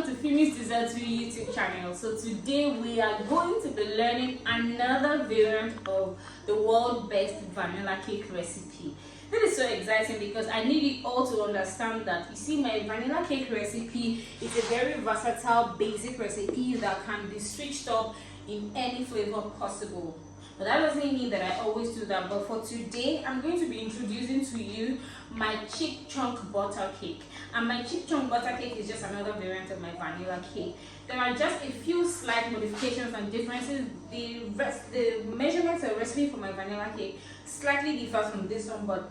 welcome to Fimiesdessertsville YouTube channel. So today we are going to be learning another variant of the world's best vanilla cake recipe. This is so exciting because I need you all to understand that, you see, my vanilla cake recipe is a very versatile basic recipe that can be switched up in any flavor possible. But that doesn't mean that I always do that. But for today, I'm going to be introducing to you my chick chunk butter cake. And my chick chunk butter cake is just another variant of my vanilla cake. There are just a few slight modifications and differences. The measurements and recipe for my vanilla cake slightly differs from this one, but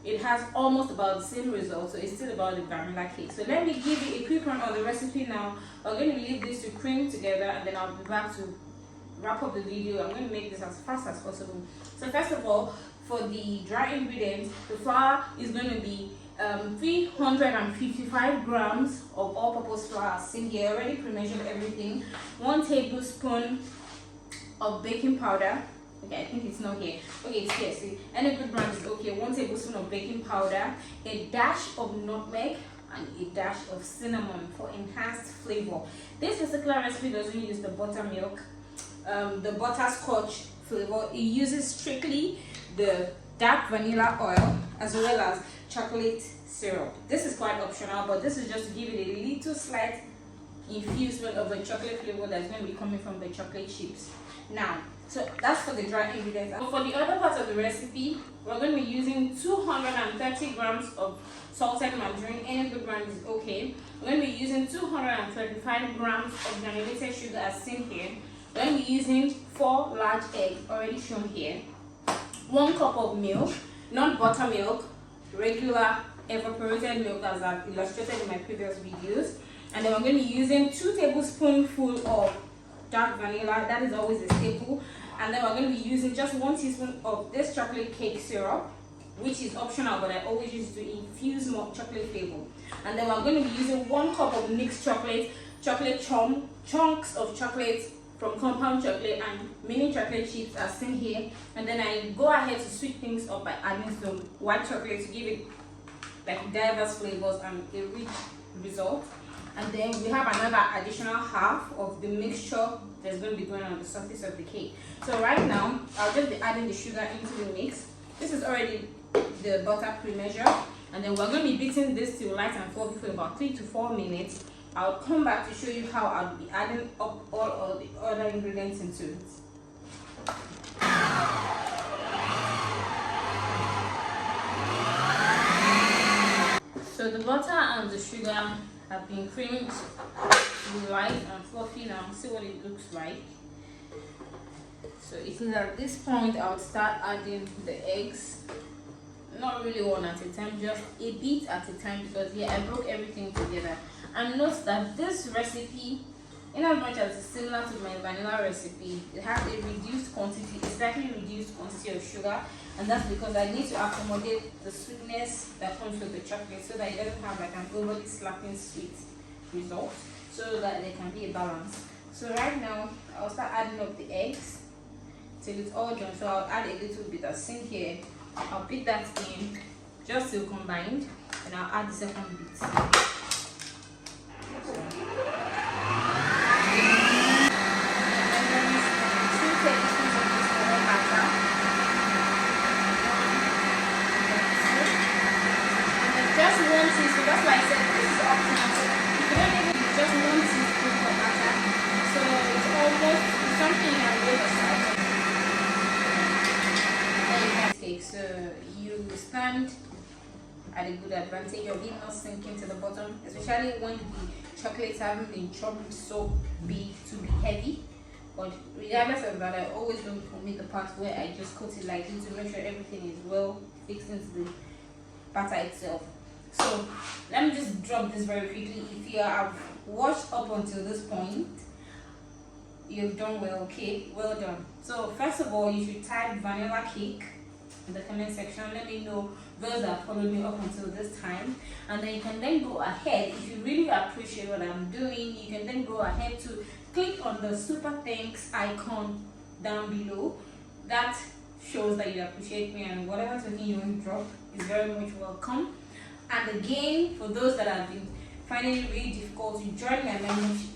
it has almost about the same result, so it's still about the vanilla cake. So let me give you a quick run on the recipe now. We're going to leave this to cream together, and then I'll be back to wrap up the video. I'm going to make this as fast as possible. So first of all, for the dry ingredients, the flour is going to be 355 grams of all-purpose flour. Seen here, already pre-measured everything. 1 tablespoon of baking powder. Okay, I think it's not here. Okay, it's here. See, any good brand is okay. 1 tablespoon of baking powder, a dash of nutmeg, and a dash of cinnamon for enhanced flavor. This particular recipe doesn't use the buttermilk, the butterscotch flavor. It uses strictly the dark vanilla oil as well as chocolate syrup. This is quite optional, but this is just to give it a little slight infusement of the chocolate flavor that's going to be coming from the chocolate chips. Now, so that's for the dry ingredients. And for the other part of the recipe, we're going to be using 230 grams of salted margarine. Any good brand is okay. We're going to be using 235 grams of granulated sugar as seen here. We're going to be using 4 large eggs already shown here. 1 cup of milk, not buttermilk, regular evaporated milk as I've illustrated in my previous videos. And then we're going to be using 2 tablespoonfuls of dark vanilla. That is always a staple. And then we're going to be using just 1 teaspoon of this chocolate cake syrup, which is optional, but I always use to infuse more chocolate flavor. And then we're going to be using 1 cup of mixed chocolate chunks of chocolate from compound chocolate and mini chocolate chips as seen here. And then I go ahead to switch things up by adding some white chocolate to give it like diverse flavors and a rich result. And then we have another additional half of the mixture that's going to be going on the surface of the cake. So right now, I'll just be adding the sugar into the mix. This is already the butter pre-measured. And then we're going to be beating this till light and fluffy for about 3 to 4 minutes. I'll come back to show you how I'll be adding up all the other ingredients into it. So the butter and the sugar have been creamed light and fluffy now. See what it looks like. So it is at this point I'll start adding the eggs. Not really one at a time, just a bit at a time, because I broke everything together. And note that this recipe, in as much as it's similar to my vanilla recipe, it has a reduced quantity, a slightly reduced quantity of sugar, and that's because I need to accommodate the sweetness that comes with the chocolate so that it doesn't have like an overly slapping sweet result, so that there can be a balance. So right now, I'll start adding up the eggs till it's all done. So I'll add a little bit as seen here. I'll put that in just till combined, and I'll add the second bit. Just 1 teaspoon, that's why I said this is optional. So you don't even use just 1 teaspoon of butter. So it's almost something I will aside. So you stand at a good advantage of it not sinking to the bottom, especially when the chocolates haven't been chopped so big to be heavy. But regardless of that, I always go for me the part where I just coat it lightly to make sure everything is well fixed into the batter itself. So let me just drop this very quickly. If you have watched up until this point, you've done well. Okay, well done. So first of all, you should type vanilla cake in the comment section. Let me know those that followed me up until this time, and then you can then go ahead, if you really appreciate what I'm doing, you can then go ahead to click on the super thanks icon down below. That shows that you appreciate me, and whatever token you want to drop is very much welcome. And again, for those that have been finding it really difficult, you join my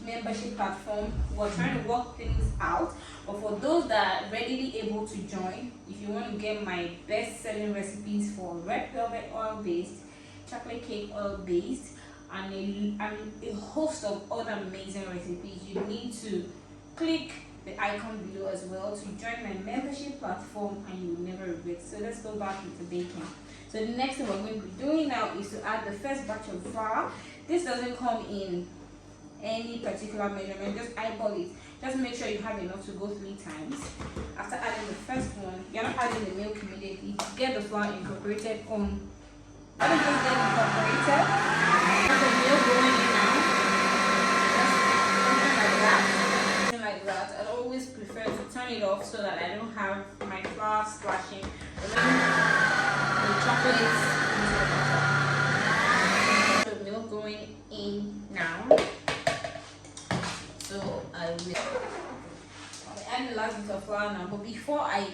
membership platform. We're trying to work things out. But for those that are readily able to join, if you want to get my best-selling recipes for red velvet oil based, chocolate cake oil based, and a host of other amazing recipes, you need to click the icon below as well to join my membership platform, and you will never regret. So let's go back into baking. So the next thing we're going to be doing now is to add the first batch of flour. This doesn't come in any particular measurement, just eyeball it. Just make sure you have enough to go 3 times. After adding the first one, you're not adding the milk immediately. Get the flour incorporated on. Let me just get it incorporated. Have the milk going in now. Just something like that. Something like that. I always prefer to turn it off so that I don't have my flour splashing. The chocolates into the butter. The milk going in now. So I will add the last bit of flour now. But before I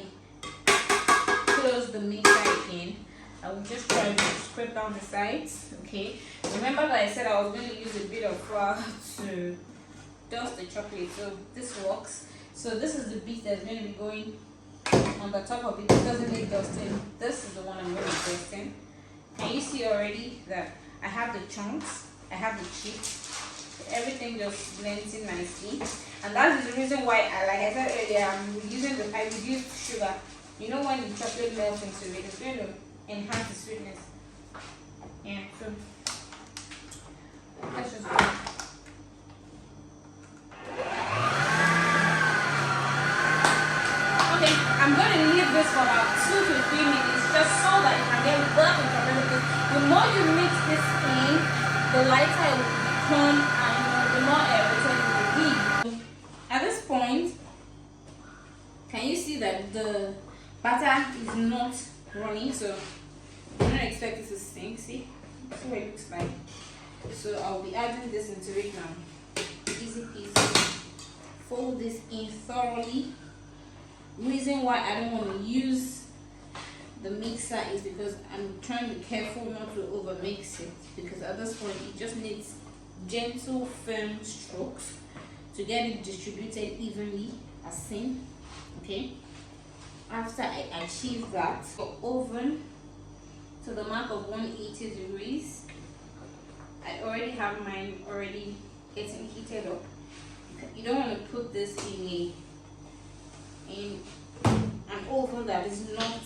close the mixer again, I will just try to scrape down the sides. Okay. Remember that I said I was going to use a bit of flour to dust the chocolate. So this works. So this is the bit that's going to be going on the top of it. It doesn't need dusting. This is the one I'm going to be dusting. Can you see already that I have the chunks, I have the chips, everything just blends in nicely. And that is the reason why, like I said earlier, I reduced sugar. You know, when the chocolate melts into it, it's going to enhance the sweetness. Yeah, so let's just go. Okay, I'm going to leave this for about 2 to 3 minutes just so that it can get well incorporated. The more you mix this in, the lighter it will become, and the more aerated it will be. At this point, can you see that the batter is not running? So I don't expect it to sink. See what it looks like. So I'll be adding this into it now. Easy peasy. Fold this in thoroughly. Reason why I don't want to use the mixer is because I'm trying to be careful not to over mix it, because at this point it just needs gentle firm strokes to get it distributed evenly as seen. Okay, after I achieve that, oven to the mark of 180 degrees. I already have mine already getting heated up. You don't want to put this in an oven that is not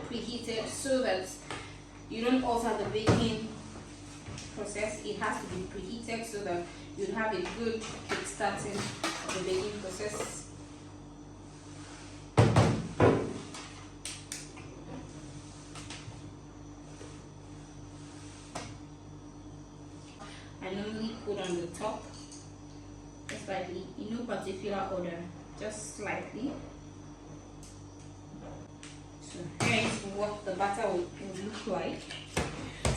preheated, so that you don't alter the baking process. It has to be preheated so that you have a good kick-starting of the baking process. I normally put on the top, just slightly, in no particular order, just slightly. So here is what the batter will look like.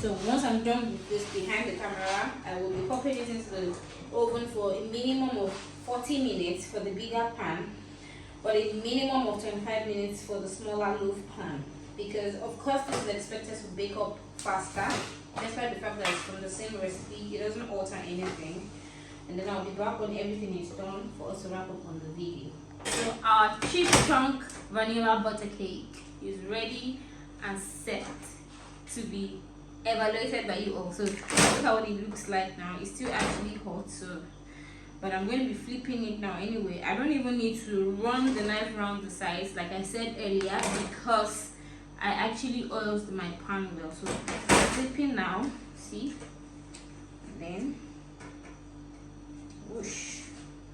So once I'm done with this behind the camera, I will be popping it into the oven for a minimum of 40 minutes for the bigger pan, but a minimum of 25 minutes for the smaller loaf pan, because of course this is expected to bake up faster, despite the fact that it's from the same recipe. It doesn't alter anything. And then I'll be back when everything is done for us to wrap up on the video. So our chip chunk vanilla butter cake is ready and set to be evaluated by you all. So look how it looks like now. It's still actually hot, so but I'm going to be flipping it now anyway. I don't even need to run the knife around the sides like I said earlier, because I actually oiled my pan well. So I'm flipping now, see, and then whoosh.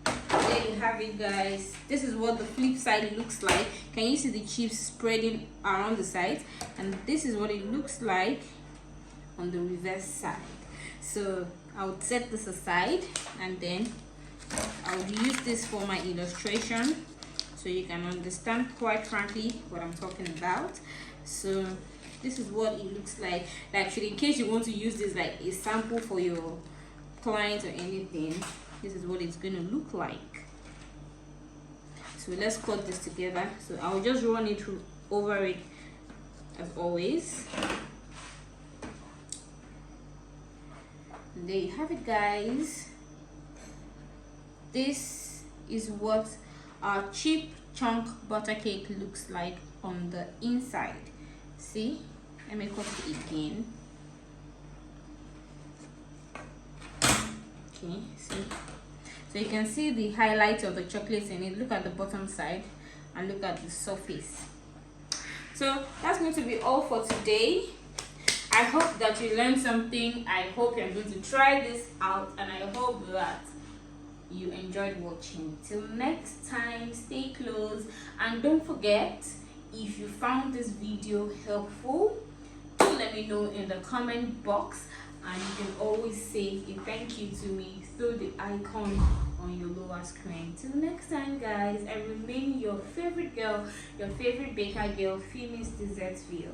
There you have it, guys. This is what the flip side looks like. Can you see the chips spreading around the sides? And this is what it looks like on the reverse side. So I would set this aside, and then I would use this for my illustration so you can understand, quite frankly, what I'm talking about. So this is what it looks like. Actually, in case you want to use this like a sample for your client or anything, this is what it's going to look like. So let's cut this together. So I'll just run it through over it as always. there you have it, guys. This is what our cheap chunk butter cake looks like on the inside. See, let me cut it again. Okay, see, so you can see the highlight of the chocolates in it. Look at the bottom side and look at the surface. So that's going to be all for today. I hope that you learned something. I hope you're going to try this out, and I hope that you enjoyed watching. Till next time, stay close, and don't forget, if you found this video helpful, do let me know in the comment box, and you can always say a thank you to me through the icon on your lower screen. Till next time, guys, I remain your favorite girl, your favorite baker girl, Fimiesdessertsville.